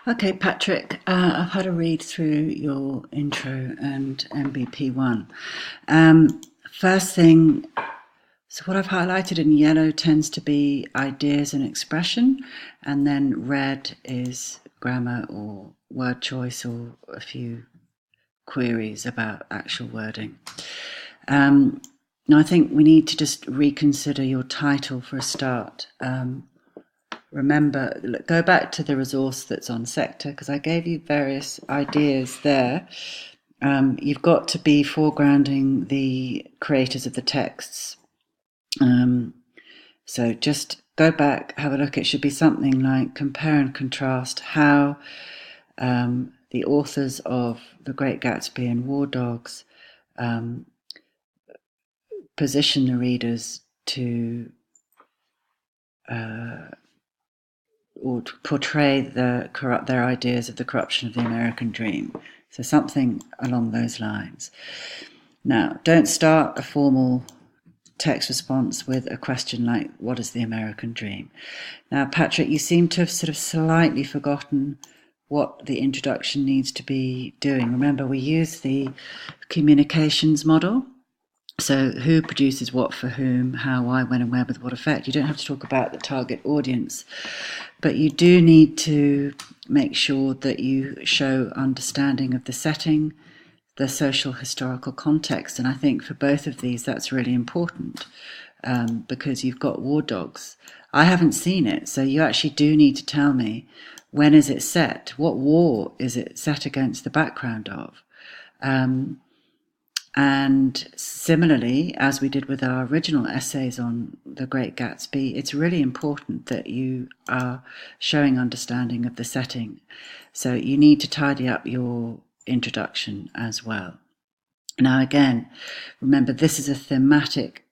Okay, Patrick, I've had a read through your intro and MBP1. Um, First thing, so what I've highlighted in yellow tends to be ideas and expression, and then red is grammar or word choice or a few queries about actual wording. Now, I think we need to just reconsider your title for a start. Remember, go back to the resource that's on sector, because I gave you various ideas there. You've got to be foregrounding the creators of the texts. So just go back, have a look. It should be something like compare and contrast how the authors of The Great Gatsby and War Dogs position the readers to or to portray their ideas of the corruption of the American dream. So something along those lines. Now, don't start a formal text response with a question like, what is the American dream? Now, Patrick, you seem to have sort of slightly forgotten what the introduction needs to be doing. Remember, we use the communications model. So who produces what for whom, how, why, when, and where, with what effect. You don't have to talk about the target audience, but you do need to make sure that you show understanding of the setting, the social historical context. And I think for both of these, that's really important because you've got War Dogs. I haven't seen it, so you actually do need to tell me, when is it set? What war is it set against the background of? And similarly, as we did with our original essays on The Great Gatsby, it's really important that you are showing understanding of the setting. So you need to tidy up your introduction as well. Now, again, remember, this is a thematic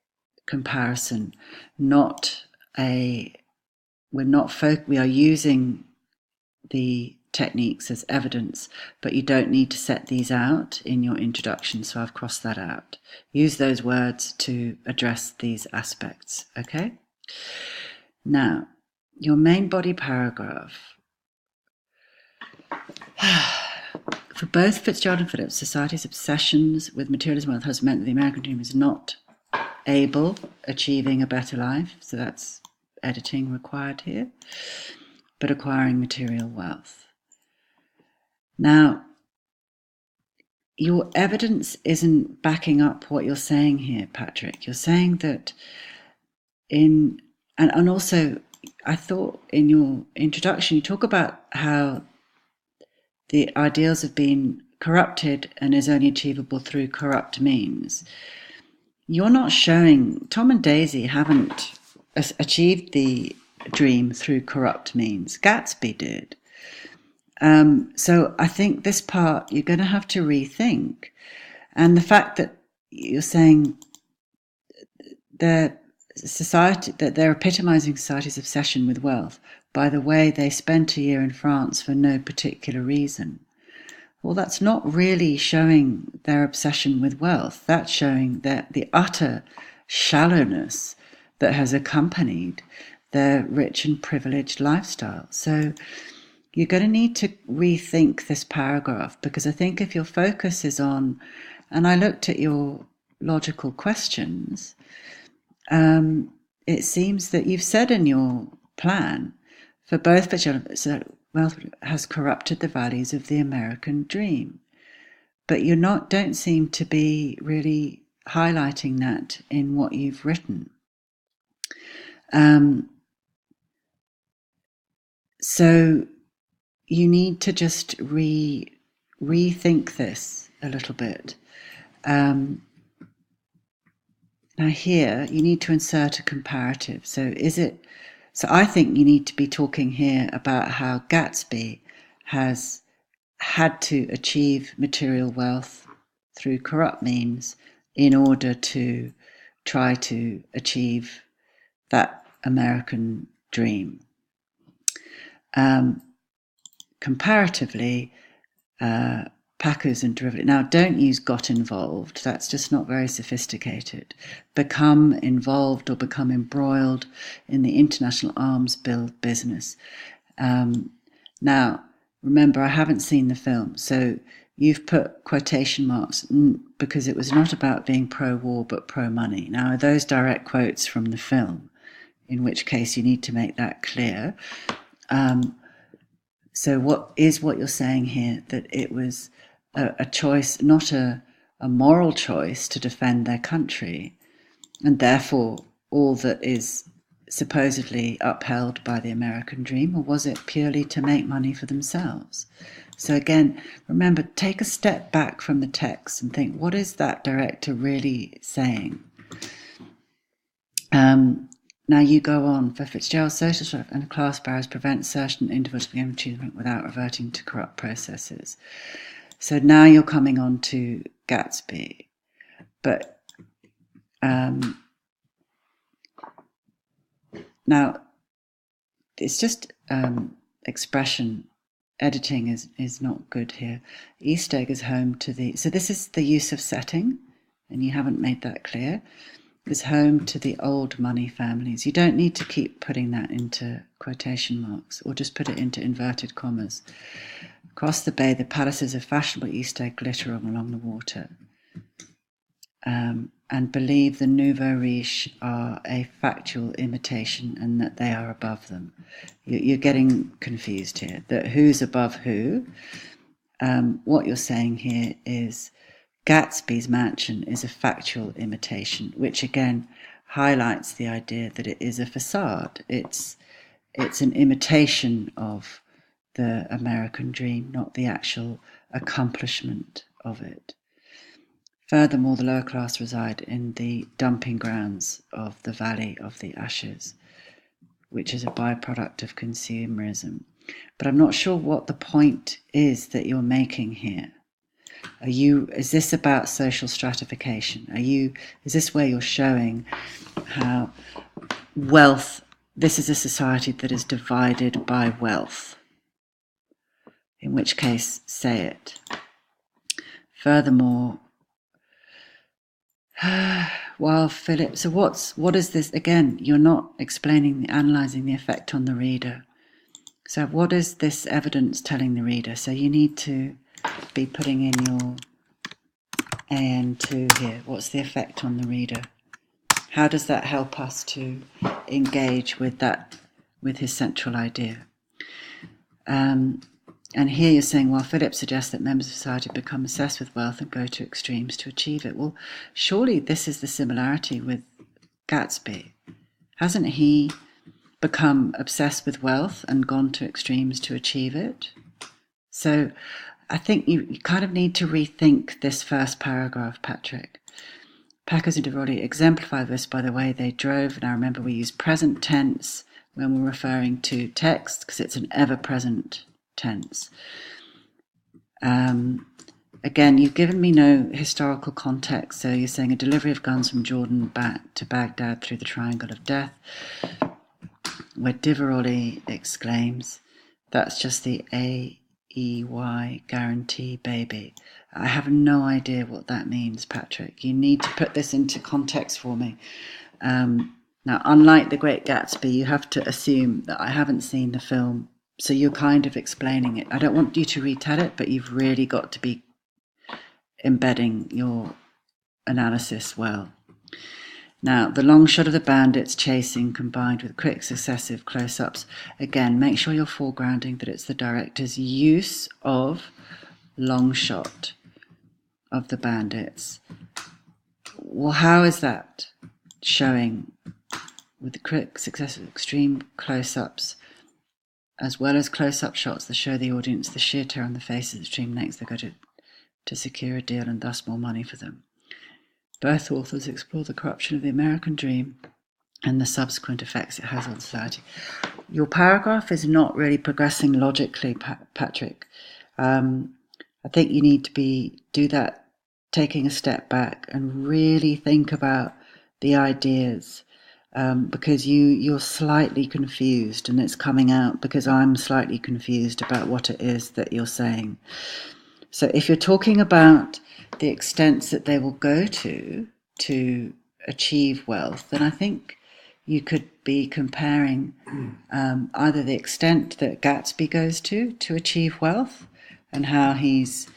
comparison, not a, we are using the techniques as evidence, but you don't need to set these out in your introduction, so I've crossed that out. Use those words to address these aspects, okay? Now, your main body paragraph. For both Fitzgerald and Phillips, society's obsessions with materialism and wealth has meant that the American dream is not achieving a better life, so that's editing required here, but acquiring material wealth. Now, your evidence isn't backing up what you're saying here, Patrick. You're saying that and also, I thought in your introduction, you talk about how the ideals have been corrupted and is only achievable through corrupt means. You're not showing, Tom and Daisy haven't achieved the dream through corrupt means. Gatsby did. So I think this part you're going to have to rethink. And the fact that you're saying that they're epitomizing society's obsession with wealth by the way they spent a year in France for no particular reason. Well, that's not really showing their obsession with wealth. That's showing that the utter shallowness that has accompanied their rich and privileged lifestyle. So you're going to need to rethink this paragraph, because I think if your focus is on, and I looked at your logical questions, it seems that you've said in your plan, for both wealth has corrupted the values of the American dream. But don't seem to be really highlighting that in what you've written. So you need to just rethink this a little bit. Now here, you need to insert a comparative. So I think you need to be talking here about how Gatsby has had to achieve material wealth through corrupt means in order to try to achieve that American dream. Comparatively, Packers and derivative. Now, don't use got involved. That's just not very sophisticated. Become involved or become embroiled in the international arms build business. Now, remember, I haven't seen the film, so you've put quotation marks because it was not about being pro-war but pro-money. Now, are those direct quotes from the film? In which case you need to make that clear. So what you're saying here, that it was a choice, not a moral choice to defend their country, and therefore all that is supposedly upheld by the American dream, or was it purely to make money for themselves? So again, remember, take a step back from the text and think, what is that director really saying? Now you go on. For Fitzgerald, social and class barriers prevent certain individuals from achievement without reverting to corrupt processes. So now you're coming on to Gatsby. But now it's just expression. Editing is not good here. East Egg is home to the... So this is the use of setting, and you haven't made that clear. Is home to the old money families. You don't need to keep putting that into quotation marks, or just put it into inverted commas. Across the bay, the palaces of fashionable East Egg glitter along the water. And believe the nouveau riche are a factual imitation and that they are above them. You're getting confused here, that who's above who. What you're saying here is Gatsby's mansion is a factual imitation, which again highlights the idea that it is a facade. It's an imitation of the American dream, not the actual accomplishment of it. Furthermore, the lower class reside in the dumping grounds of the Valley of the Ashes, which is a byproduct of consumerism. But I'm not sure what the point is that you're making here. Is this about social stratification? Is this where you're showing how wealth, this is a society that is divided by wealth? In which case, say it. Furthermore, while Philip, so what is this? Again, you're not analysing the effect on the reader. So what is this evidence telling the reader? So you need to be putting in your AN2 here. What's the effect on the reader? How does that help us to engage with his central idea? And here you're saying, well, Philip suggests that members of society become obsessed with wealth and go to extremes to achieve it. Well, surely this is the similarity with Gatsby. Hasn't he become obsessed with wealth and gone to extremes to achieve it? So I think you kind of need to rethink this first paragraph, Patrick. Packers and Diveroli exemplify this by the way they drove. And I remember we use present tense when we're referring to text because it's an ever-present tense. Again, you've given me no historical context, so you're saying a delivery of guns from Jordan back to Baghdad through the Triangle of Death, where Diveroli exclaims, that's just the AEY guarantee, baby. I have no idea what that means, Patrick. You need to put this into context for me. Now, unlike The Great Gatsby, you have to assume that I haven't seen the film, so you're kind of explaining it. I don't want you to retell it, but you've really got to be embedding your analysis well. Now, the long shot of the bandits chasing combined with quick successive close-ups. Again, make sure you're foregrounding that it's the director's use of long shot of the bandits. Well, how is that showing with the quick successive extreme close-ups as well as close-up shots that show the audience the sheer terror on the faces of the extreme lengths they go to secure a deal and thus more money for them. Both authors explore the corruption of the American dream and the subsequent effects it has on society. Your paragraph is not really progressing logically, Patrick. I think you need to do that, taking a step back and really think about the ideas, because you're slightly confused, and it's coming out because I'm slightly confused about what it is that you're saying. So if you're talking about the extents that they will go to achieve wealth, then I think you could be comparing either the extent that Gatsby goes to achieve wealth and how he's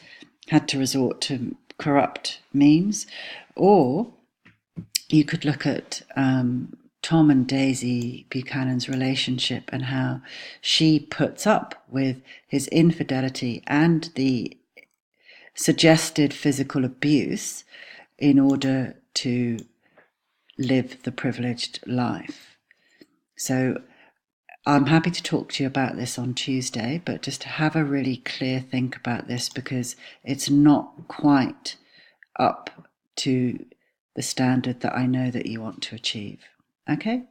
had to resort to corrupt means, or you could look at Tom and Daisy Buchanan's relationship and how she puts up with his infidelity and the suggested physical abuse in order to live the privileged life. So I'm happy to talk to you about this on Tuesday, but just have a really clear think about this, because it's not quite up to the standard that I know that you want to achieve. Okay?